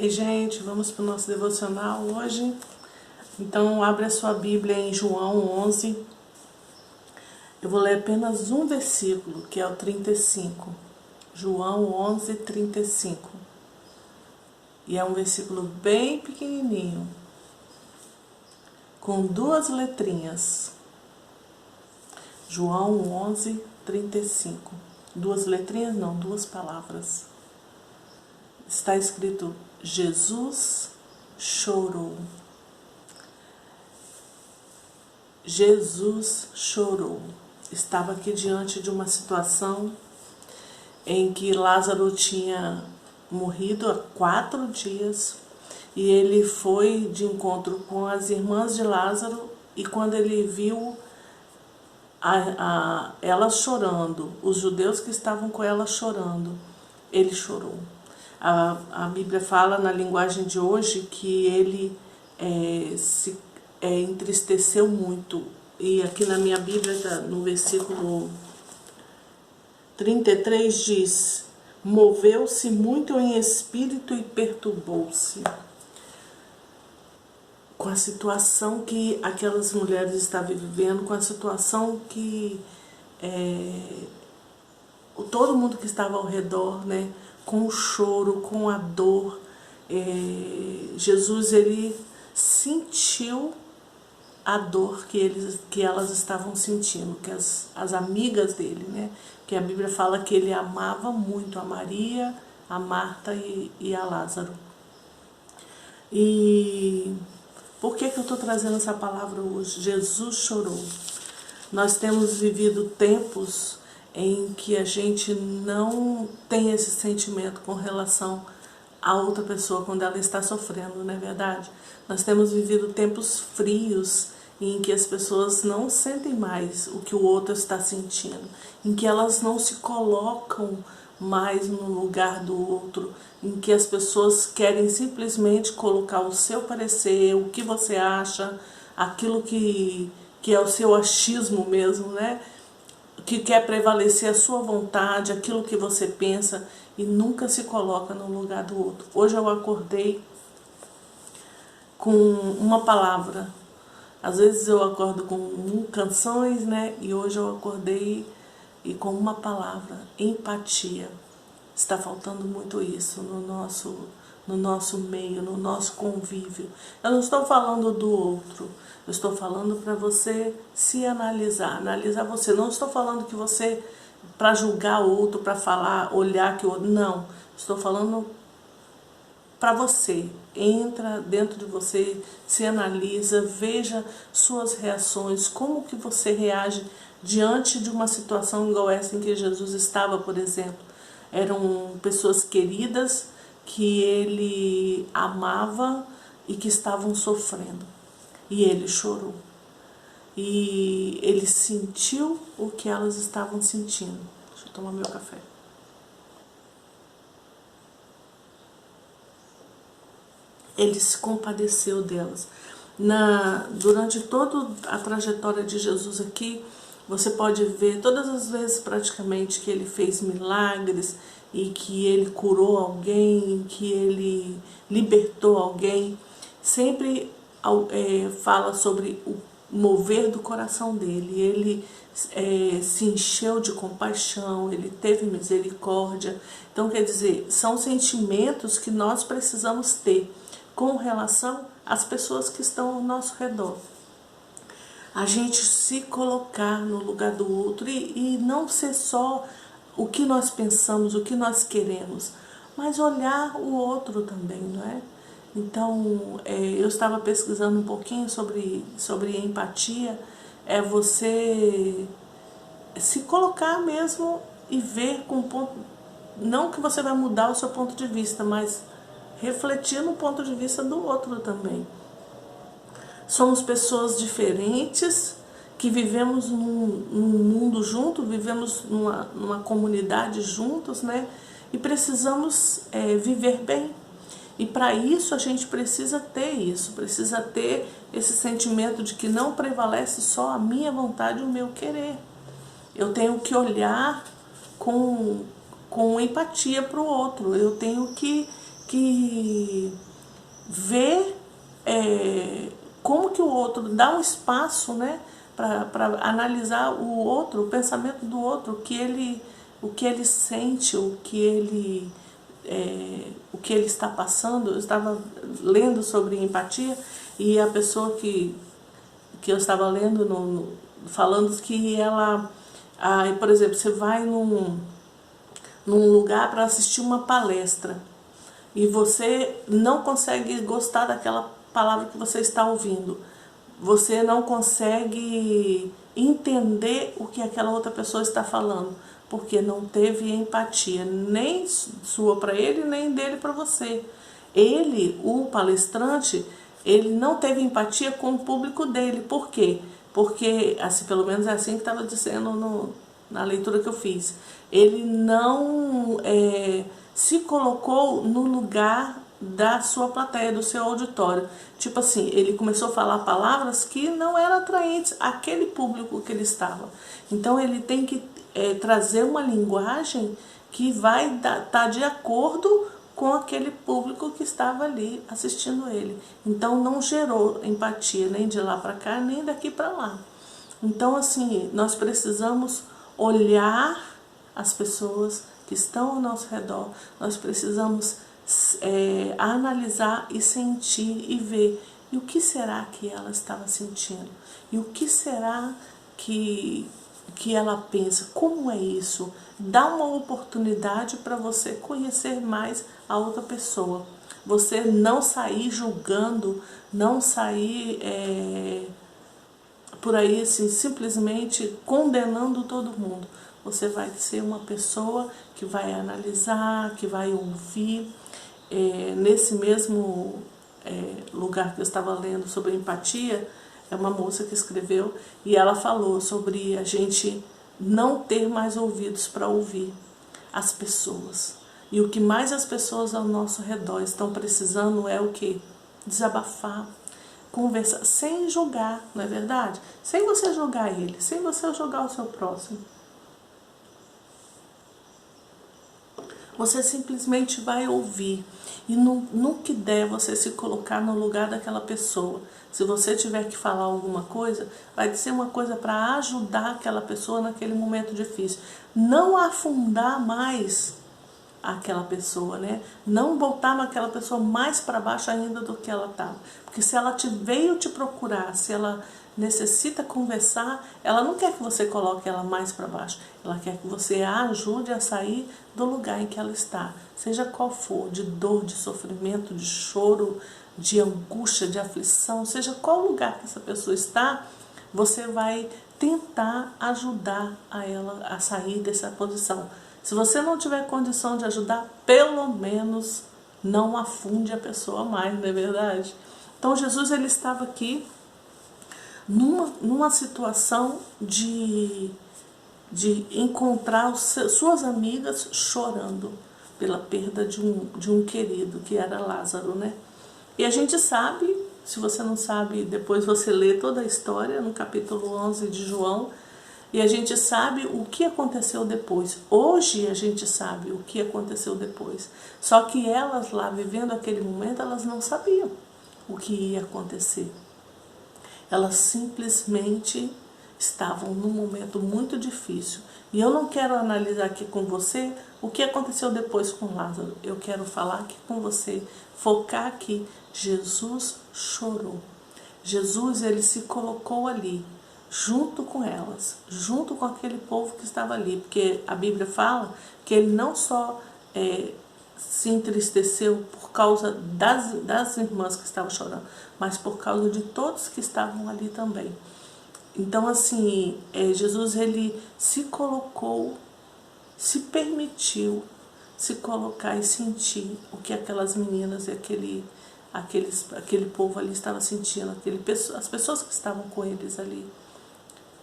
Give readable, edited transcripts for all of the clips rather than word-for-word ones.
Ei, gente, vamos para o nosso devocional hoje. Então, abre a sua Bíblia em João 11. Eu vou ler apenas um versículo, que é o 35. João 11, 35. E é um versículo bem pequenininho, com duas letrinhas. João 11, 35. Duas letrinhas não, duas palavras. Está escrito: Jesus chorou. Jesus chorou. Estava aqui diante de uma situação em que Lázaro tinha morrido há 4 dias e ele foi de encontro com as irmãs de Lázaro, e quando ele viu elas chorando, os judeus que estavam com ela chorando, ele chorou. A Bíblia fala na linguagem de hoje que ele se entristeceu muito. E aqui na minha Bíblia, no versículo 33, diz: moveu-se muito em espírito e perturbou-se com a situação que aquelas mulheres estavam vivendo, com a situação que todo mundo que estava ao redor, né, com o choro, com a dor. Jesus, ele sentiu a dor que elas estavam sentindo, que as amigas dele, né? Que a Bíblia fala que ele amava muito a Maria, a Marta e a Lázaro. E por que eu estou trazendo essa palavra hoje? Jesus chorou. Nós temos vivido tempos em que a gente não tem esse sentimento com relação a outra pessoa quando ela está sofrendo, não é verdade? Nós temos vivido tempos frios em que as pessoas não sentem mais o que o outro está sentindo, em que elas não se colocam mais no lugar do outro, em que as pessoas querem simplesmente colocar o seu parecer, o que você acha, aquilo que é o seu achismo mesmo, né? Que quer prevalecer a sua vontade, aquilo que você pensa, e nunca se coloca no lugar do outro. Hoje eu acordei com uma palavra. Às vezes eu acordo com canções, né? E hoje eu acordei e com uma palavra: empatia. Está faltando muito isso no nosso meio, no nosso convívio. Eu não estou falando do outro, eu estou falando para você se analisar você. Não estou falando que você, para julgar o outro, para falar, olhar que o outro, não. Estou falando para você. Entra dentro de você, se analisa, veja suas reações, como que você reage diante de uma situação igual essa em que Jesus estava, por exemplo. Eram pessoas queridas que ele amava e que estavam sofrendo. E ele chorou. E ele sentiu o que elas estavam sentindo. Deixa eu tomar meu café. Ele se compadeceu delas. Durante toda a trajetória de Jesus aqui, você pode ver todas as vezes praticamente que ele fez milagres e que ele curou alguém, que ele libertou alguém. Sempre fala sobre o mover do coração dele. Ele se encheu de compaixão, ele teve misericórdia. Então, quer dizer, são sentimentos que nós precisamos ter com relação às pessoas que estão ao nosso redor. A gente se colocar no lugar do outro e não ser só o que nós pensamos, o que nós queremos, mas olhar o outro também, não é? Então, eu estava pesquisando um pouquinho sobre empatia. É você se colocar mesmo e ver com ponto, não que você vai mudar o seu ponto de vista, mas refletir no ponto de vista do outro também. Somos pessoas diferentes, que vivemos num mundo junto, vivemos numa comunidade juntos, né? E precisamos viver bem. E para isso a gente precisa ter isso, precisa ter esse sentimento de que não prevalece só a minha vontade e o meu querer. Eu tenho que olhar com empatia para o outro, eu tenho que que vê como que o outro, dá um espaço, né, para analisar o outro, o pensamento do outro, o que ele sente, o que ele está passando. Eu estava lendo sobre empatia e a pessoa que eu estava lendo, falando que ela, por exemplo, você vai num lugar para assistir uma palestra e você não consegue gostar daquela palavra que você está ouvindo, você não consegue entender o que aquela outra pessoa está falando, porque não teve empatia, nem sua para ele, nem dele para você. Ele, o palestrante, ele não teve empatia com o público dele. Por quê? Porque, assim, pelo menos é assim que estava dizendo na leitura que eu fiz. Ele não se colocou no lugar da sua plateia, do seu auditório. Tipo assim, ele começou a falar palavras que não eram atraentes àquele público que ele estava. Então ele tem que trazer uma linguagem que vai estar de acordo com aquele público que estava ali assistindo ele. Então não gerou empatia nem de lá para cá, nem daqui para lá. Então, assim, nós precisamos olhar as pessoas que estão ao nosso redor, nós precisamos analisar e sentir e ver. E o que será que ela estava sentindo? E o que será que ela pensa? Como é isso? Dá uma oportunidade para você conhecer mais a outra pessoa. Você não sair julgando, não sair por aí assim, simplesmente condenando todo mundo. Você vai ser uma pessoa que vai analisar, que vai ouvir. Nesse mesmo lugar que eu estava lendo sobre empatia, é uma moça que escreveu e ela falou sobre a gente não ter mais ouvidos para ouvir as pessoas. E o que mais as pessoas ao nosso redor estão precisando é o quê? Desabafar, conversar, sem julgar, não é verdade? Sem você julgar ele, sem você julgar o seu próximo. Você simplesmente vai ouvir. E no que der, você se colocar no lugar daquela pessoa. Se você tiver que falar alguma coisa, vai ser uma coisa para ajudar aquela pessoa naquele momento difícil. Não afundar mais aquela pessoa, né? Não botar aquela pessoa mais para baixo ainda do que ela estava. Porque se ela veio te procurar, se ela necessita conversar, ela não quer que você coloque ela mais para baixo. Ela quer que você a ajude a sair do lugar em que ela está. Seja qual for, de dor, de sofrimento, de choro, de angústia, de aflição, seja qual lugar que essa pessoa está, você vai tentar ajudar a ela a sair dessa posição. Se você não tiver condição de ajudar, pelo menos não afunde a pessoa mais, não é verdade? Então Jesus, ele estava aqui numa situação de encontrar suas amigas chorando pela perda de um querido, que era Lázaro, né? E a gente sabe, se você não sabe, depois você lê toda a história no capítulo 11 de João, e a gente sabe o que aconteceu depois. Hoje a gente sabe o que aconteceu depois. Só que elas lá, vivendo aquele momento, elas não sabiam o que ia acontecer. Elas simplesmente estavam num momento muito difícil. E eu não quero analisar aqui com você o que aconteceu depois com Lázaro. Eu quero falar aqui com você, focar aqui. Jesus chorou. Jesus, ele se colocou ali, junto com elas, junto com aquele povo que estava ali. Porque a Bíblia fala que ele não só se entristeceu por causa das irmãs que estavam chorando, mas por causa de todos que estavam ali também. Então, assim, Jesus, ele se colocou, se permitiu se colocar e sentir o que aquelas meninas e aquele povo ali estava sentindo, as pessoas que estavam com eles ali.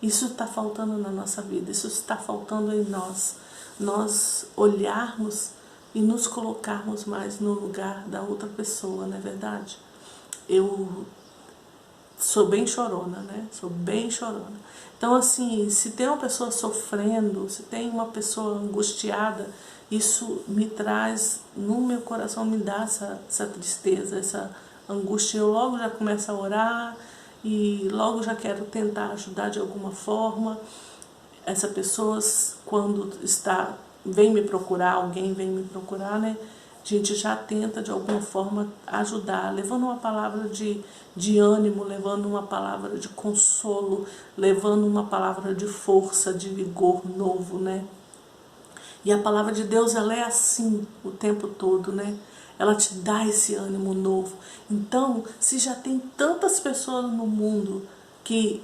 Isso está faltando na nossa vida, isso está faltando em nós olharmos e nos colocarmos mais no lugar da outra pessoa, não é verdade? Eu sou bem chorona, né? Sou bem chorona. Então, assim, se tem uma pessoa sofrendo, se tem uma pessoa angustiada, isso me traz, no meu coração, me dá essa tristeza, essa angústia. Eu logo já começo a orar e logo já quero tentar ajudar de alguma forma. Essa pessoa, quando vem me procurar, alguém vem me procurar, né? A gente já tenta de alguma forma ajudar, levando uma palavra de ânimo, levando uma palavra de consolo, levando uma palavra de força, de vigor novo, né? E a palavra de Deus, ela é assim o tempo todo, né? Ela te dá esse ânimo novo. Então, se já tem tantas pessoas no mundo que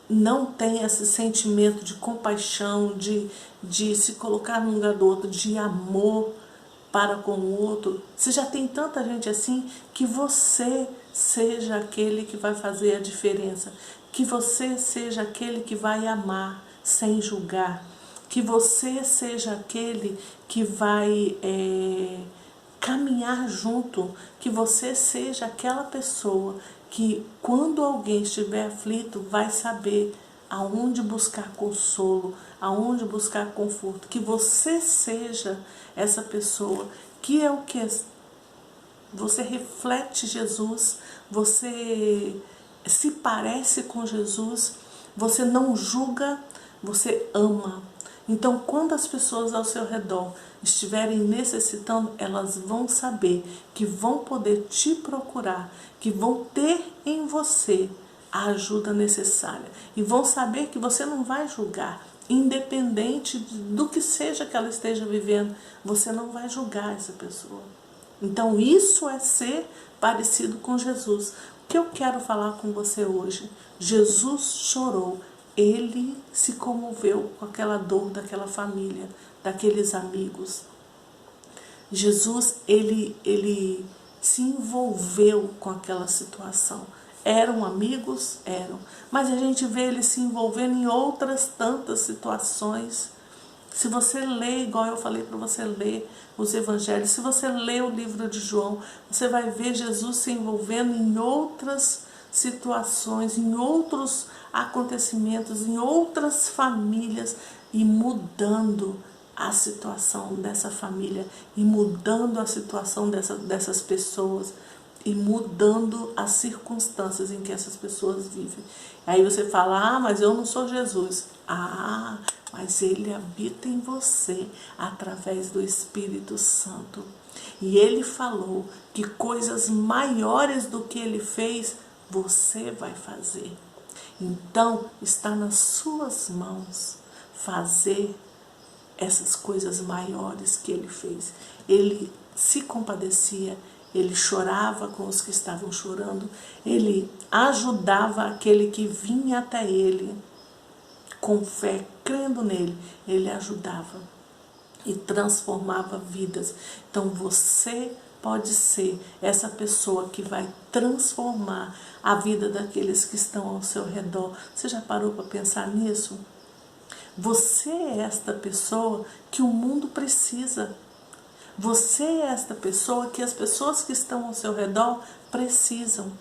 não tem esse sentimento de compaixão, de se colocar no lugar do outro, de amor para com o outro, se já tem tanta gente assim, que você seja aquele que vai fazer a diferença, que você seja aquele que vai amar sem julgar, que você seja aquele que vai caminhar junto, que você seja aquela pessoa que, quando alguém estiver aflito, vai saber aonde buscar consolo, aonde buscar conforto, que você seja essa pessoa que é o que? Você reflete Jesus, você se parece com Jesus, você não julga, você ama. Então, quando as pessoas ao seu redor estiverem necessitando, elas vão saber que vão poder te procurar, que vão ter em você a ajuda necessária. E vão saber que você não vai julgar, independente do que seja que ela esteja vivendo, você não vai julgar essa pessoa. Então, isso é ser parecido com Jesus. O que eu quero falar com você hoje? Jesus chorou. Ele se comoveu com aquela dor daquela família, daqueles amigos. Jesus, ele se envolveu com aquela situação. Eram amigos? Eram. Mas a gente vê ele se envolvendo em outras tantas situações. Se você lê, igual eu falei para você ler os evangelhos, se você lê o livro de João, você vai ver Jesus se envolvendo em outras situações, em outros acontecimentos, em outras famílias e mudando a situação dessa família, e mudando a situação dessas pessoas, e mudando as circunstâncias em que essas pessoas vivem. Aí você fala, mas eu não sou Jesus. Mas ele habita em você através do Espírito Santo. E ele falou que coisas maiores do que ele fez, você vai fazer. Então, está nas suas mãos fazer essas coisas maiores que ele fez. Ele se compadecia, ele chorava com os que estavam chorando, ele ajudava aquele que vinha até ele com fé, crendo nele, ele ajudava e transformava vidas. Então você pode ser essa pessoa que vai transformar a vida daqueles que estão ao seu redor. Você já parou para pensar nisso? Você é esta pessoa que o mundo precisa. Você é esta pessoa que as pessoas que estão ao seu redor precisam.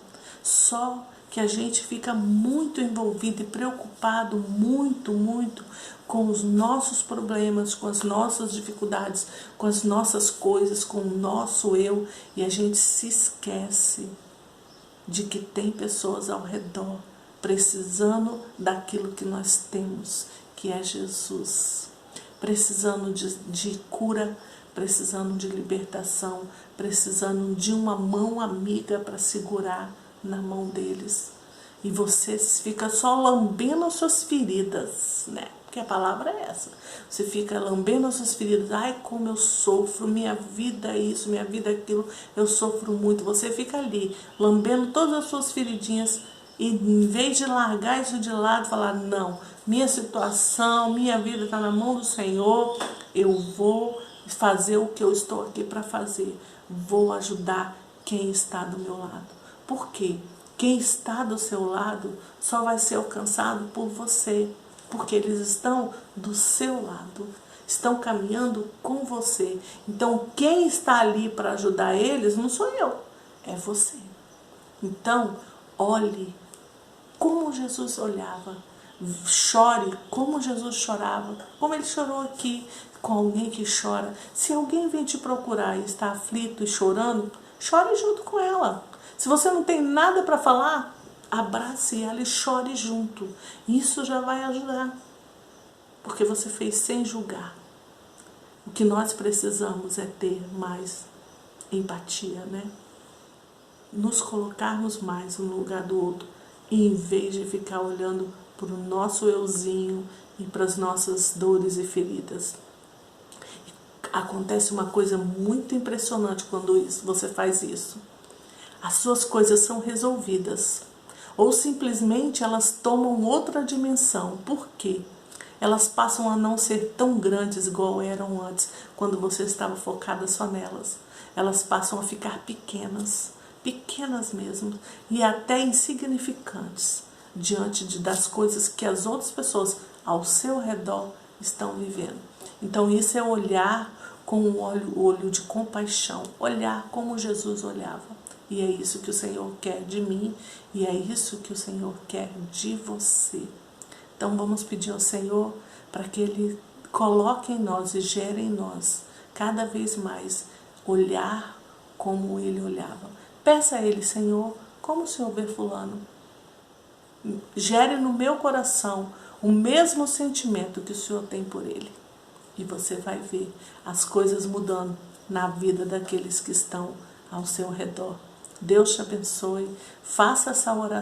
Só que a gente fica muito envolvido e preocupado, muito com os nossos problemas, com as nossas dificuldades, com as nossas coisas, com o nosso eu, e a gente se esquece de que tem pessoas ao redor precisando daquilo que nós temos, que é Jesus, precisando de cura, precisando de libertação, precisando de uma mão amiga para segurar na mão deles. E você fica só lambendo as suas feridas, né? Porque a palavra é essa. Você fica lambendo as suas feridas. Ai, como eu sofro, minha vida é isso, minha vida é aquilo, eu sofro muito. Você fica ali, lambendo todas as suas feridinhas, e em vez de largar isso de lado, falar, não, minha situação, minha vida está na mão do Senhor, eu vou fazer o que eu estou aqui para fazer. Vou ajudar quem está do meu lado. Por quê? Quem está do seu lado só vai ser alcançado por você, porque eles estão do seu lado, estão caminhando com você. Então, quem está ali para ajudar eles não sou eu, é você. Então, olhe como Jesus olhava, chore como Jesus chorava, como ele chorou aqui. com alguém que chora. Se alguém vem te procurar e está aflito e chorando, chore junto com ela. Se você não tem nada para falar, abrace ela e chore junto. Isso já vai ajudar, porque você fez sem julgar. O que nós precisamos é ter mais empatia, né? Nos colocarmos mais no lugar do outro, em vez de ficar olhando para o nosso euzinho e para as nossas dores e feridas. Acontece uma coisa muito impressionante quando você faz isso. As suas coisas são resolvidas, ou simplesmente elas tomam outra dimensão. Por quê? Elas passam a não ser tão grandes igual eram antes, quando você estava focada só nelas. Elas passam a ficar pequenas, pequenas mesmo, e até insignificantes, diante das coisas que as outras pessoas ao seu redor estão vivendo. Então isso é olhar com um olho de compaixão, olhar como Jesus olhava. E é isso que o Senhor quer de mim, e é isso que o Senhor quer de você. Então vamos pedir ao Senhor para que Ele coloque em nós e gere em nós cada vez mais olhar como Ele olhava. Peça a Ele: Senhor, como o Senhor vê fulano? Gere no meu coração o mesmo sentimento que o Senhor tem por ele. E você vai ver as coisas mudando na vida daqueles que estão ao seu redor. Deus te abençoe. Faça essa oração.